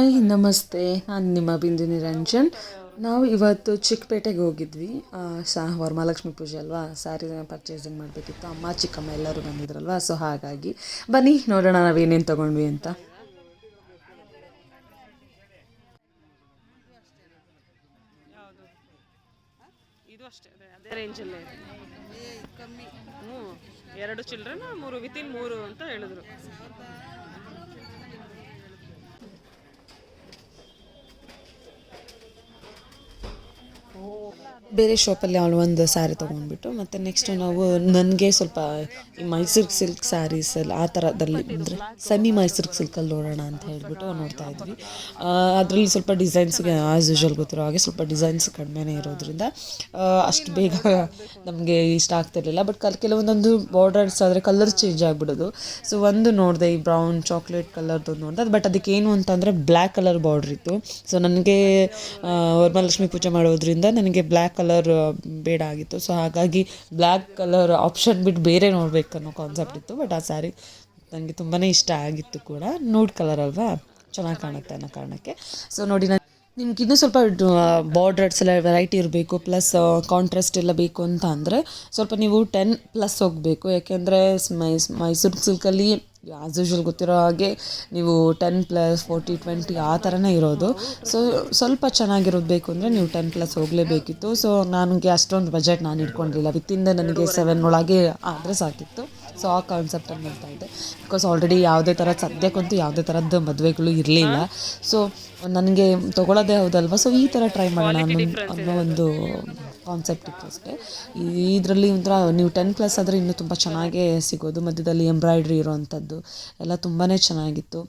Hi ನಮಸ್ತೆ, ನಾನು ನಿಮ್ಮ ಬಿಂದು ನಿರಂಜನ್. ನಾವು ಇವತ್ತು ಚಿಕ್ಕಪೇಟೆಗೆ ಹೋಗಿದ್ವಿ. ವರಮಹಾಲಕ್ಷ್ಮಿ ಪೂಜೆ ಅಲ್ವಾ, ಸ್ಯಾರಿ ಪರ್ಚೇಸಿಂಗ್ ಮಾಡಬೇಕಿತ್ತು. ಅಮ್ಮ ಚಿಕ್ಕಮ್ಮ ಎಲ್ಲರೂ ಬಂದಿದ್ರಲ್ವಾ, ಸೊ ಹಾಗಾಗಿ ಬನ್ನಿ ನೋಡೋಣ ನಾವೇನೇನು ತೊಗೊಂಡ್ವಿ ಅಂತ. ಇದು ಅಷ್ಟೇ ಅದೇ ರೇಂಜಲ್ಲೇ ಕಮ್ಮಿ. 2 ಚಿಲ್ಡ್ರನ್ 3 ವಿತಿನ್ 3 ಅಂತ ಹೇಳಿದ್ರು. ಬೇರೆ ಶಾಪಲ್ಲಿ ಅವಳು ಒಂದು ಸ್ಯಾರಿ ತೊಗೊಂಡ್ಬಿಟ್ಟು, ಮತ್ತು ನೆಕ್ಸ್ಟ್ ನಾವು ನನಗೆ ಸ್ವಲ್ಪ ಈ ಮೈಸೂರು ಸಿಲ್ಕ್ ಸ್ಯಾರೀಸಲ್ಲಿ ಆ ಥರದಲ್ಲಿ ಅಂದರೆ ಸೆಮಿ ಮೈಸೂರು ಸಿಲ್ಕಲ್ಲಿ ನೋಡೋಣ ಅಂತ ಹೇಳ್ಬಿಟ್ಟು ನೋಡ್ತಾ ಇದ್ವಿ. ಅದರಲ್ಲಿ ಸ್ವಲ್ಪ ಡಿಸೈನ್ಸ್ಗೆ ಆ್ಯಸ್ ಯೂಶುವಲ್ ಗೊತ್ತಿರೋ ಹಾಗೆ ಸ್ವಲ್ಪ ಡಿಸೈನ್ಸ್ ಕಡಿಮೆನೇ ಇರೋದ್ರಿಂದ ಅಷ್ಟು ಬೇಗ ನಮಗೆ ಇಷ್ಟ ಆಗ್ತಿರ್ಲಿಲ್ಲ. ಬಟ್ ಕೆಲವೊಂದೊಂದು ಬಾರ್ಡರ್ಸ್ ಆದರೆ ಕಲರ್ ಚೇಂಜ್ ಆಗಿಬಿಡೋದು. ಸೊ ಒಂದು ನೋಡಿದೆ, ಈ ಬ್ರೌನ್ ಚಾಕ್ಲೇಟ್ ಕಲರ್ದು ನೋಡಿದೆ. ಬಟ್ ಅದಕ್ಕೇನು ಅಂತಂದರೆ ಬ್ಲ್ಯಾಕ್ ಕಲರ್ ಬಾರ್ಡ್ರ್ ಇತ್ತು. ಸೊ ನನಗೆ ವರಮಹಾಲಕ್ಷ್ಮಿ ಪೂಜೆ ಮಾಡೋದ್ರಿಂದ ನನಗೆ ಬ್ಲ್ಯಾಕ್ ಕಲರ್ ಬೇಡ ಆಗಿತ್ತು. ಸೊ ಹಾಗಾಗಿ ಬ್ಲ್ಯಾಕ್ ಕಲರ್ ಆಪ್ಷನ್ ಬಿಟ್ಟು ಬೇರೆ ನೋಡಬೇಕು ಅನ್ನೋ ಕಾನ್ಸೆಪ್ಟ್ ಇತ್ತು. ಬಟ್ ಆ ಸ್ಯಾರಿ ನನಗೆ ತುಂಬಾ ಇಷ್ಟ ಆಗಿತ್ತು ಕೂಡ. ನೂಡ್ ಕಲರ್ ಅಲ್ವಾ, ಚೆನ್ನಾಗಿ ಕಾಣುತ್ತೆ ಅನ್ನೋ ಕಾರಣಕ್ಕೆ. ಸೊ ನೋಡಿ, ನಿಮ್ಗೆ ಇನ್ನೂ ಸ್ವಲ್ಪ ಬಾರ್ಡರ್ಸ್ ಎಲ್ಲ ವೆರೈಟಿ ಇರಬೇಕು, ಪ್ಲಸ್ ಕಾಂಟ್ರಾಸ್ಟ್ ಎಲ್ಲ ಬೇಕು ಅಂತ ಅಂದರೆ ಸ್ವಲ್ಪ ನೀವು 10+ ಹೋಗಬೇಕು. ಯಾಕೆಂದರೆ ಮೈಸೂರು ಸಿಲ್ಕಲ್ಲಿ ಆ್ಯಸ್ ಯೂಶುವಲ್ ಗೊತ್ತಿರೋ ಹಾಗೆ ನೀವು 10+, 40, 20 ಆ ಥರನೇ ಇರೋದು. ಸೊ ಸ್ವಲ್ಪ ಚೆನ್ನಾಗಿರೋದು ಬೇಕು ಅಂದರೆ ನೀವು 10+ ಹೋಗಲೇಬೇಕಿತ್ತು. ಸೊ ನನಗೆ ಅಷ್ಟೊಂದು ಬಜೆಟ್ ನಾನು ಇಟ್ಕೊಂಡಿಲ್ಲ. ವಿತಿಂದ ನನಗೆ 7 ಒಳಗೆ ಆದರೆ ಸಾಕಿತ್ತು. ಸೊ ಆ ಕಾನ್ಸೆಪ್ಟಲ್ಲಿ ಮಾಡ್ತಾ ಇದ್ದೆ. ಬಿಕಾಸ್ ಆಲ್ರೆಡಿ ಸದ್ಯಕ್ಕಂತೂ ಯಾವುದೇ ಥರದ್ದು ಮದುವೆಗಳು ಇರಲಿಲ್ಲ. ಸೊ ನನಗೆ ತೊಗೊಳ್ಳೋದೇ ಹೌದಲ್ವ, ಸೊ ಈ ಥರ ಟ್ರೈ ಮಾಡೋಣ ಅನ್ನೋ ಒಂದು ಕಾನ್ಸೆಪ್ಟ್ ಇತ್ತು ಅಷ್ಟೇ. ಇದರಲ್ಲಿ ಒಂಥರ ನೀವು 10+ ಆದರೆ ಇನ್ನೂ ತುಂಬ ಚೆನ್ನಾಗೇ ಸಿಗೋದು. ಮಧ್ಯದಲ್ಲಿ ಎಂಬ್ರಾಯ್ಡ್ರಿ ಇರೋವಂಥದ್ದು ಎಲ್ಲ ತುಂಬಾ ಚೆನ್ನಾಗಿತ್ತು.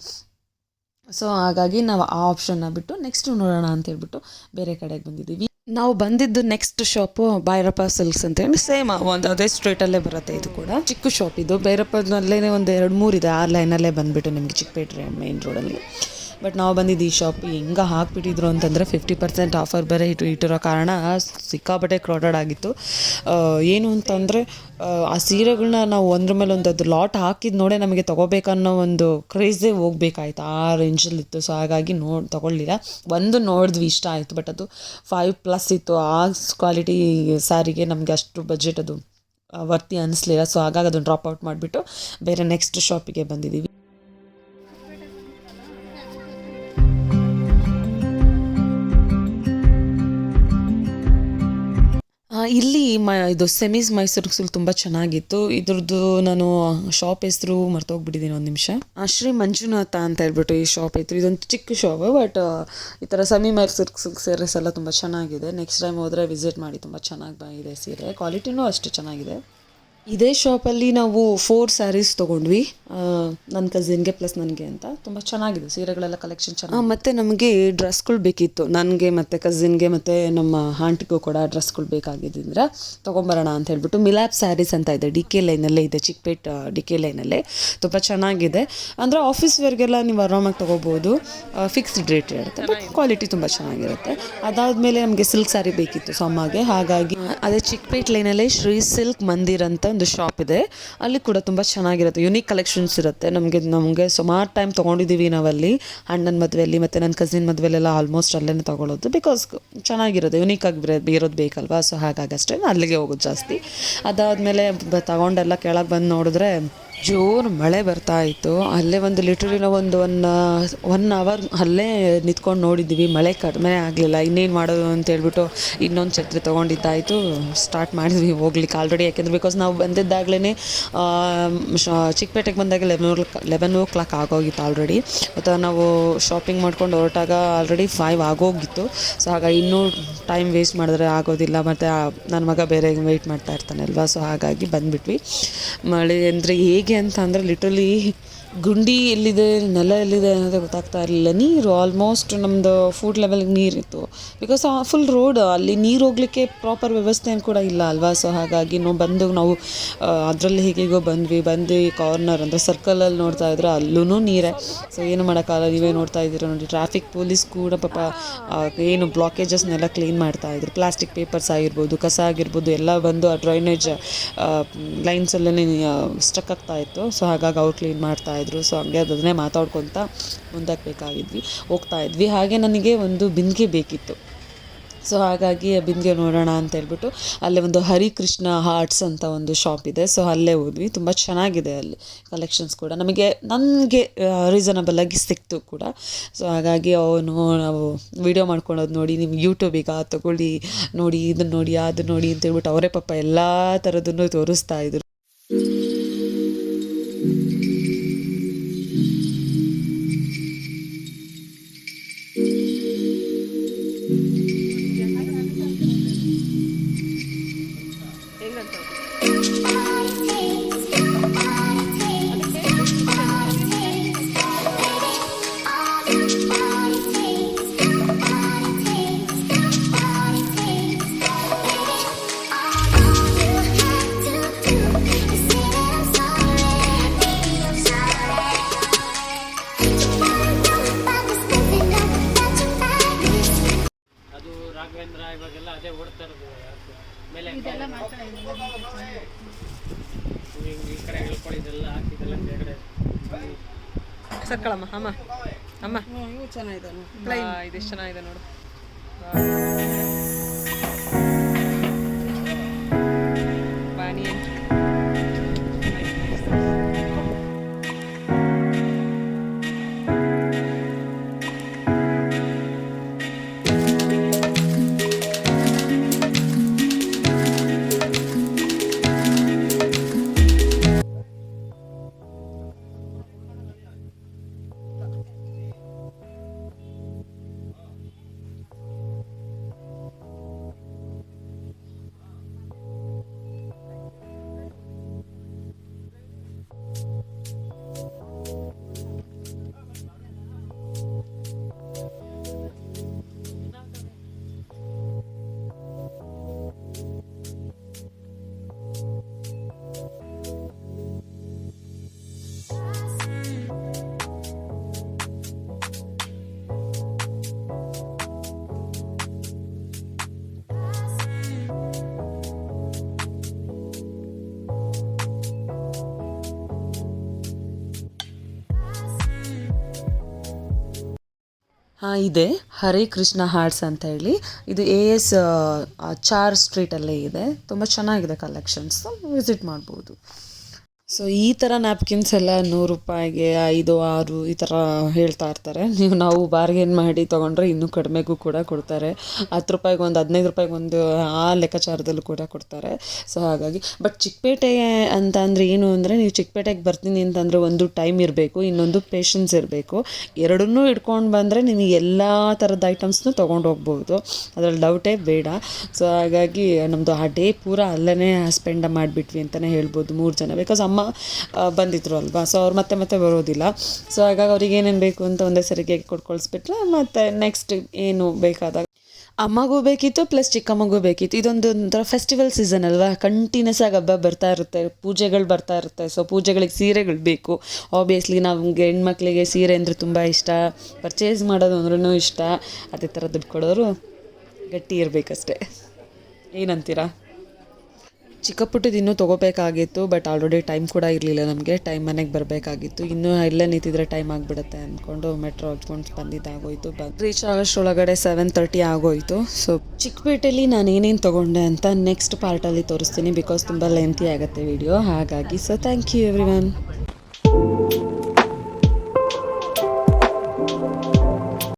ಸೊ ಹಾಗಾಗಿ ನಾವು ಆ ಆಪ್ಷನ್ನ ಬಿಟ್ಟು ನೆಕ್ಸ್ಟ್ ನೋಡೋಣ ಅಂತ ಹೇಳ್ಬಿಟ್ಟು ಬೇರೆ ಕಡೆಗೆ ಬಂದಿದ್ದೀವಿ. ನಾವು ಬಂದಿದ್ದು ನೆಕ್ಸ್ಟ್ ಶಾಪು ಭೈರಪ್ಪ ಸಿಲ್ಕ್ಸ್ ಅಂತ ಹೇಳಿ, ಸೇಮ್ ಒಂದು ಅದೇ ಸ್ಟ್ರೀಟಲ್ಲೇ ಬರುತ್ತೆ. ಇದು ಕೂಡ ಚಿಕ್ಕ ಶಾಪ್. ಇದು ಭೈರಪ್ಪನಲ್ಲೇ ಒಂದು 2-3 ಇದೆ. ಆ ಲೈನಲ್ಲೇ ಬಂದುಬಿಟ್ಟು ನಿಮಗೆ ಚಿಕ್ಕಪೇಟೆ ಮೇನ್ ರೋಡಲ್ಲಿ. ಬಟ್ ನಾವು ಬಂದಿದ್ದು ಈ ಶಾಪ್ ಹೆಂಗೆ ಹಾಕ್ಬಿಟ್ಟಿದ್ರು ಅಂತಂದರೆ 50% ಆಫರ್ ಬೇರೆ ಇಟ್ಟಿರೋ ಕಾರಣ ಸಿಕ್ಕಾಪಟ್ಟೆ ಕ್ರೌಡೆಡ್ ಆಗಿತ್ತು. ಏನು ಅಂತಂದರೆ ಆ ಸೀರೆಗಳನ್ನ ನಾವು ಒಂದ್ರ ಮೇಲೆ ಒಂದು ಅದು ಲಾಟ್ ಹಾಕಿದ್ದು ನೋಡೇ ನಮಗೆ ತೊಗೋಬೇಕನ್ನೋ ಒಂದು ಕ್ರೇಜೇ ಹೋಗ್ಬೇಕಾಯ್ತು. ಆ ರೇಂಜಲ್ಲಿತ್ತು. ಸೊ ಹಾಗಾಗಿ ತೊಗೊಳ್ಳಿಲ್ಲ. ಒಂದು ನೋಡಿದ್ವಿ, ಇಷ್ಟ ಆಯಿತು. ಬಟ್ ಅದು 5+ ಇತ್ತು. ಆ ಕ್ವಾಲಿಟಿ ಸ್ಯಾರಿಗೆ ನಮಗೆ ಅಷ್ಟು ಬಜೆಟ್ ಅದು ವರ್ತಿ ಅನ್ನಿಸ್ಲಿಲ್ಲ. ಸೊ ಹಾಗಾಗಿ ಅದನ್ನು ಡ್ರಾಪ್ ಔಟ್ ಮಾಡಿಬಿಟ್ಟು ಬೇರೆ ನೆಕ್ಸ್ಟ್ ಶಾಪಿಗೆ ಬಂದಿದ್ದೀವಿ. ಇಲ್ಲಿ ಇದು ಸೆಮೀಸ್ ಮೈಸೂರು ಸಿಲ್ಕ್ ತುಂಬ ಚೆನ್ನಾಗಿತ್ತು. ಇದ್ರದ್ದು ನಾನು ಶಾಪ್ ಹೆಸರು ಮರ್ತೋಗ್ಬಿಟ್ಟಿದ್ದೀನಿ, ಒಂದು ನಿಮಿಷ. ಶ್ರೀ ಮಂಜುನಾಥ ಅಂತ ಹೇಳ್ಬಿಟ್ಟು ಈ ಶಾಪ್ ಇತ್ತು. ಇದೊಂದು ಚಿಕ್ಕ ಶಾಪ್, ಬಟ್ ಈ ಥರ ಸೆಮಿ ಮೈಸೂರು ಸಿಲ್ಕ್ ಸೀರೆಸ್ ಎಲ್ಲ ತುಂಬ ಚೆನ್ನಾಗಿದೆ. ನೆಕ್ಸ್ಟ್ ಟೈಮ್ ಹೋದರೆ ವಿಸಿಟ್ ಮಾಡಿ. ತುಂಬ ಚೆನ್ನಾಗಿ ಬಂದಿದೆ ಸೀರೆ, ಕ್ವಾಲಿಟಿನೂ ಅಷ್ಟು ಚೆನ್ನಾಗಿದೆ. ಇದೇ ಶಾಪಲ್ಲಿ ನಾವು 4 ಸ್ಯಾರೀಸ್ ತೊಗೊಂಡ್ವಿ, ನನ್ನ ಕಸಿನ್ಗೆ ಪ್ಲಸ್ ನನಗೆ ಅಂತ. ತುಂಬ ಚೆನ್ನಾಗಿದೆ ಸೀರೆಗಳೆಲ್ಲ, ಕಲೆಕ್ಷನ್ ಚೆನ್ನಾಗಿ. ಮತ್ತು ನಮಗೆ ಡ್ರೆಸ್ಗಳು ಬೇಕಿತ್ತು, ನನಗೆ ಮತ್ತು ಕಸಿನ್ಗೆ ಮತ್ತು ನಮ್ಮ ಆಂಟಿಗೂ ಕೂಡ ಡ್ರೆಸ್ಗಳು ಬೇಕಾಗಿದ್ದರಿಂದ ತೊಗೊಂಬರೋಣ ಅಂತ ಹೇಳ್ಬಿಟ್ಟು ಮಿಲಾಪ್ ಸ್ಯಾರೀಸ್ ಅಂತ ಇದೆ, DK ಲೈನಲ್ಲೇ ಇದೆ, ಚಿಕ್ಕಪೇಟೆ DK ಲೈನಲ್ಲೇ. ತುಂಬ ಚೆನ್ನಾಗಿದೆ. ಅಂದರೆ ಆಫೀಸ್ ವೇರ್ಗೆಲ್ಲ ನೀವು ಆರಾಮಾಗಿ ತೊಗೋಬೋದು. ಫಿಕ್ಸ್ಡ್ ರೇಟ್ ಇರುತ್ತೆ, ಬಟ್ ಕ್ವಾಲಿಟಿ ತುಂಬ ಚೆನ್ನಾಗಿರುತ್ತೆ. ಅದಾದಮೇಲೆ ನಮಗೆ ಸಿಲ್ಕ್ ಸ್ಯಾರಿ ಬೇಕಿತ್ತು ಸಮ್ಮಗೆ. ಹಾಗಾಗಿ ಅದೇ ಚಿಕ್ಕಪೇಟೆ ಲೈನಲ್ಲೇ ಶ್ರೀ ಸಿಲ್ಕ್ ಮಂದಿರ್ ಅಂತ ಒಂದು ಶಾಪ್ ಇದೆ. ಅಲ್ಲಿ ಕೂಡ ತುಂಬ ಚೆನ್ನಾಗಿರುತ್ತೆ, ಯುನೀಕ್ ಕಲೆಕ್ಷನ್ಸ್ ಇರುತ್ತೆ. ನಮಗೆ ಸುಮಾರು ಟೈಮ್ ತೊಗೊಂಡಿದ್ದೀವಿ ನಾವಲ್ಲಿ, ಅಣ್ಣನ ಮದುವೆಯಲ್ಲಿ ಮತ್ತು ನನ್ನ ಕಸಿನ್ ಮದುವೆಲೆಲ್ಲ ಆಲ್ಮೋಸ್ಟ್ ಅಲ್ಲೇ ತೊಗೊಳ್ಳೋದು. ಬಿಕಾಸ್ ಚೆನ್ನಾಗಿರುತ್ತೆ, ಯುನೀಕ್ ಆಗಿ ಇರೋದು ಬೇಕಲ್ವಾ. ಸೊ ಹಾಗಾಗಿ ಅಷ್ಟೇ ಅಲ್ಲಿಗೆ ಹೋಗೋದು ಜಾಸ್ತಿ. ಅದಾದಮೇಲೆ ತಗೊಂಡೆಲ್ಲ ಕೆಳಗೆ ಬಂದು ನೋಡಿದ್ರೆ ಜೋರು ಮಳೆ ಬರ್ತಾ ಇತ್ತು. ಅಲ್ಲೇ ಒಂದು ಲಿಟ್ರಲಿ ನಾವು ಒಂದು 1 ಅವರ್ ಅಲ್ಲೇ ನಿಂತ್ಕೊಂಡು ನೋಡಿದ್ದೀವಿ. ಮಳೆ ಕಡಿಮೆ ಆಗಲಿಲ್ಲ. ಇನ್ನೇನು ಮಾಡೋದು ಅಂತ ಹೇಳ್ಬಿಟ್ಟು ಇನ್ನೊಂದು ಛತ್ರಿ ತೊಗೊಂಡಿದ್ದಾಯಿತು, ಸ್ಟಾರ್ಟ್ ಮಾಡಿದ್ವಿ ಹೋಗ್ಲಿಕ್ಕೆ ಆಲ್ರೆಡಿ. ಯಾಕೆಂದರೆ ಬಿಕಾಸ್ ನಾವು ಬಂದಿದ್ದಾಗಲೇ ಚಿಕ್ಕಪೇಟೆಗೆ ಬಂದಾಗ 11 o'clock ಆಗೋಗಿತ್ತು ಆಲ್ರೆಡಿ. ಮತ್ತು ನಾವು ಶಾಪಿಂಗ್ ಮಾಡ್ಕೊಂಡು ಹೊರಟಾಗ ಆಲ್ರೆಡಿ 5 ಆಗೋಗಿತ್ತು. ಸೊ ಹಾಗಾಗಿ ಇನ್ನೂ ಟೈಮ್ ವೇಸ್ಟ್ ಮಾಡಿದ್ರೆ ಆಗೋದಿಲ್ಲ. ಮತ್ತು ನನ್ನ ಮಗ ಬೇರೆ ವೆಯ್ಟ್ ಮಾಡ್ತಾ ಇರ್ತಾನೆ ಅಲ್ವಾ. ಸೊ ಹಾಗಾಗಿ ಬಂದುಬಿಟ್ವಿ. ಮಳೆ ಅಂದರೆ ಹೇಗೆ ಅಂತ ಅಂದರೆ ಲಿಟ್ರಲಿ ಗುಂಡಿ ಎಲ್ಲಿದೆ, ನೆಲ ಎಲ್ಲಿದೆ ಅನ್ನೋದೇ ಗೊತ್ತಾಗ್ತಾ ಇರಲಿಲ್ಲ. ನೀರು ಆಲ್ಮೋಸ್ಟ್ ನಮ್ಮದು ಫುಟ್ ಲೆವೆಲ್ಗೆ ನೀರಿತ್ತು. ಬಿಕಾಸ್ ಫುಲ್ ರೋಡ್, ಅಲ್ಲಿ ನೀರು ಹೋಗ್ಲಿಕ್ಕೆ ಪ್ರಾಪರ್ ವ್ಯವಸ್ಥೆ ಕೂಡ ಇಲ್ಲ ಅಲ್ವಾ. ಸೊ ಹಾಗಾಗಿ ನಾವು ಅದರಲ್ಲಿ ಹೇಗೇಗೋ ಬಂದು ಕಾರ್ನರ್ ಅಂದರೆ ಸರ್ಕಲಲ್ಲಿ ನೋಡ್ತಾ ಇದ್ರೆ ಅಲ್ಲೂ ನೀರೇ. ಸೊ ಏನು ಮಾಡೋಕ್ಕಾಗಲ್ಲ. ನೀವೇ ನೋಡ್ತಾ ಇದ್ದೀರ ನೋಡಿ, ಟ್ರಾಫಿಕ್ ಪೊಲೀಸ್ ಕೂಡ ಪಾಪ ಏನು ಬ್ಲಾಕೇಜಸ್ನೆಲ್ಲ ಕ್ಲೀನ್ ಮಾಡ್ತಾಯಿದ್ರು. ಪ್ಲಾಸ್ಟಿಕ್ ಪೇಪರ್ಸ್ ಆಗಿರ್ಬೋದು, ಕಸ ಆಗಿರ್ಬೋದು ಎಲ್ಲ ಬಂದು ಆ ಡ್ರೈನೇಜ್ ಲೈನ್ಸಲ್ಲೇ ಸ್ಟಕ್ ಆಗ್ತಾಯಿತ್ತು. ಸೊ ಹಾಗಾಗಿ ಅವ್ರು ಕ್ಲೀನ್ ಮಾಡ್ತಾಯಿದ್ರು. ಇದ್ರು. ಸೊ ಹಂಗೆ ಅದನ್ನೇ ಮಾತಾಡ್ಕೊತ ಹೋಗ್ತಾ ಇದ್ವಿ. ಹಾಗೆ ನನಗೆ ಒಂದು ಬಿಂದಿಗೆ ಬೇಕಿತ್ತು. ಸೊ ಹಾಗಾಗಿ ಬಿಂದಿಗೆ ನೋಡೋಣ ಅಂತ ಹೇಳ್ಬಿಟ್ಟು ಅಲ್ಲೇ ಒಂದು ಹರಿಕೃಷ್ಣ ಹಾರ್ಟ್ಸ್ ಅಂತ ಒಂದು ಶಾಪ್ ಇದೆ. ಸೊ ಅಲ್ಲೇ ಹೋದ್ವಿ. ತುಂಬ ಚೆನ್ನಾಗಿದೆ ಅಲ್ಲಿ ಕಲೆಕ್ಷನ್ಸ್ ಕೂಡ ನನಗೆ ರೀಸನಬಲ್ ಆಗಿ ಸಿಕ್ತು ಕೂಡ. ಸೊ ಹಾಗಾಗಿ ನಾವು ವಿಡಿಯೋ ಮಾಡ್ಕೊಳೋದು ನೋಡಿ, ನೀವು ಯೂಟ್ಯೂಬಿಗೆ ತೊಗೊಳ್ಳಿ, ನೋಡಿ ಇದನ್ನು ನೋಡಿ ಅದು ನೋಡಿ ಅಂತ ಹೇಳ್ಬಿಟ್ಟು ಅವರೇ ಪಾಪ ಎಲ್ಲ ಥರದನ್ನು ತೋರಿಸ್ತಾ ಇದ್ರು. ಸರ್ಕಳಮ್ಮ ಅಮ್ಮ ಇವು ಚೆನ್ನಾಗಿದೆ ಇದೆಷ್ಟು ಚೆನ್ನಾಗಿದೆ ನೋಡು. ಇದೆ ಹರೇ ಕೃಷ್ಣ ಹಾರ್ಟ್ಸ್ ಅಂತ ಹೇಳಿ. ಇದು AS ಚಾರ್ ಸ್ಟ್ರೀಟಲ್ಲೇ ಇದೆ. ತುಂಬ ಚೆನ್ನಾಗಿದೆ ಕಲೆಕ್ಷನ್ಸ್, ವಿಸಿಟ್ ಮಾಡ್ಬೋದು. ಸೊ ಈ ಥರ ನ್ಯಾಪ್ಕಿನ್ಸ್ ಎಲ್ಲ 100 ರೂಪಾಯಿಗೆ 5, 6 ಈ ಥರ ಹೇಳ್ತಾ ಇರ್ತಾರೆ. ನಾವು ಬಾರ್ಗೇನ್ ಮಾಡಿ ತೊಗೊಂಡ್ರೆ ಇನ್ನೂ ಕಡಿಮೆಗೂ ಕೂಡ ಕೊಡ್ತಾರೆ. 10 ರೂಪಾಯಿಗೆ ಒಂದು, 15 ರೂಪಾಯಿಗೆ ಒಂದು, ಆ ಲೆಕ್ಕಾಚಾರದಲ್ಲೂ ಕೂಡ ಕೊಡ್ತಾರೆ. ಸೊ ಹಾಗಾಗಿ ಬಟ್ ಚಿಕ್ಕಪೇಟೆ ಅಂತ ಅಂದರೆ ಏನು ಅಂದರೆ, ನೀವು ಚಿಕ್ಕಪೇಟೆಗೆ ಬರ್ತೀನಿ ಅಂತಂದರೆ ಒಂದು ಟೈಮ್ ಇರಬೇಕು, ಇನ್ನೊಂದು ಪೇಷನ್ಸ್ ಇರಬೇಕು. ಎರಡನ್ನೂ ಇಟ್ಕೊಂಡು ಬಂದರೆ ನಿಮಗೆ ಎಲ್ಲ ಥರದ ಐಟಮ್ಸ್ನೂ ತೊಗೊಂಡು ಹೋಗ್ಬೋದು, ಅದರಲ್ಲಿ ಡೌಟೇ ಬೇಡ. ಸೊ ಹಾಗಾಗಿ ನಮ್ಮದು ಆ ಡೇ ಪೂರ ಅಲ್ಲೇ ಸ್ಪೆಂಡ್ ಮಾಡಿಬಿಟ್ವಿ ಅಂತಲೇ ಹೇಳ್ಬೋದು, 3 ಜನ. ಬಿಕಾಸ್ ಅಮ್ಮ ಬಂದಿದ್ರು ಅಲ್ವಾ, ಸೊ ಅವ್ರು ಮತ್ತೆ ಬರೋದಿಲ್ಲ. ಸೊ ಹಾಗಾಗಿ ಅವ್ರಿಗೆ ಏನೇನು ಬೇಕು ಅಂತ ಒಂದೇ ಸರಿಗೆ ಕೊಟ್ಕೊಳಿಸ್ಬಿಟ್ರೆ ಮತ್ತು ನೆಕ್ಸ್ಟ್ ಏನು ಬೇಕಾದಾಗ ಅಮ್ಮಗೂ ಬೇಕಿತ್ತು, ಪ್ಲಸ್ ಚಿಕ್ಕಮ್ಮಗೂ ಬೇಕಿತ್ತು. ಇದೊಂದು ಒಂಥರ ಫೆಸ್ಟಿವಲ್ ಸೀಸನ್ ಅಲ್ವಾ, ಕಂಟಿನ್ಯೂಸ್ ಆಗಿ ಹಬ್ಬ ಬರ್ತಾ ಇರುತ್ತೆ, ಪೂಜೆಗಳು ಬರ್ತಾ ಇರುತ್ತೆ. ಸೊ ಪೂಜೆಗಳಿಗೆ ಸೀರೆಗಳು ಬೇಕು. ಆಬ್ವಿಯಸ್ಲಿ ನಮಗೆ ಹೆಣ್ಮಕ್ಳಿಗೆ ಸೀರೆ ಅಂದರೆ ತುಂಬ ಇಷ್ಟ, ಪರ್ಚೇಸ್ ಮಾಡೋದು ಅಂದ್ರೂ ಇಷ್ಟ. ಅದೇ ಥರ ದುಡ್ಡು ಕೊಡೋರು ಗಟ್ಟಿ ಇರಬೇಕಷ್ಟೆ. ಏನಂತೀರಾ? ಚಿಕ್ಕ ಪುಟ್ಟದ್ದು ಇನ್ನೂ ತೊಗೋಬೇಕಾಗಿತ್ತು, ಬಟ್ ಆಲ್ರೆಡಿ ಟೈಮ್ ಕೂಡ ಇರಲಿಲ್ಲ ನಮಗೆ. ಟೈಮ್ ಮನೆಗೆ ಬರಬೇಕಾಗಿತ್ತು. ಇನ್ನೂ ಇಲ್ಲೇ ನಿಂತಿದ್ರೆ ಟೈಮ್ ಆಗಿಬಿಡುತ್ತೆ ಅಂದ್ಕೊಂಡು ಮೆಟ್ರೋ ಹತ್ಕೊಂಡು ಬಂದಿದ್ದಾಗೋಯ್ತು. ರೀಚ್ ಆಗೋಷ್ಟೊಳಗಡೆ 7:30 ಆಗೋಯಿತು. ಸೊ ಚಿಕ್ಕಪೇಟೆಯಲ್ಲಿ ನಾನು ಏನೇನು ತೊಗೊಂಡೆ ಅಂತ ನೆಕ್ಸ್ಟ್ ಪಾರ್ಟಲ್ಲಿ ತೋರಿಸ್ತೀನಿ, ಬಿಕಾಸ್ ತುಂಬ ಲೆಂತಿ ಆಗುತ್ತೆ ವಿಡಿಯೋ. ಹಾಗಾಗಿ ಸೊ ಥ್ಯಾಂಕ್ ಯು ಎವ್ರಿವನ್.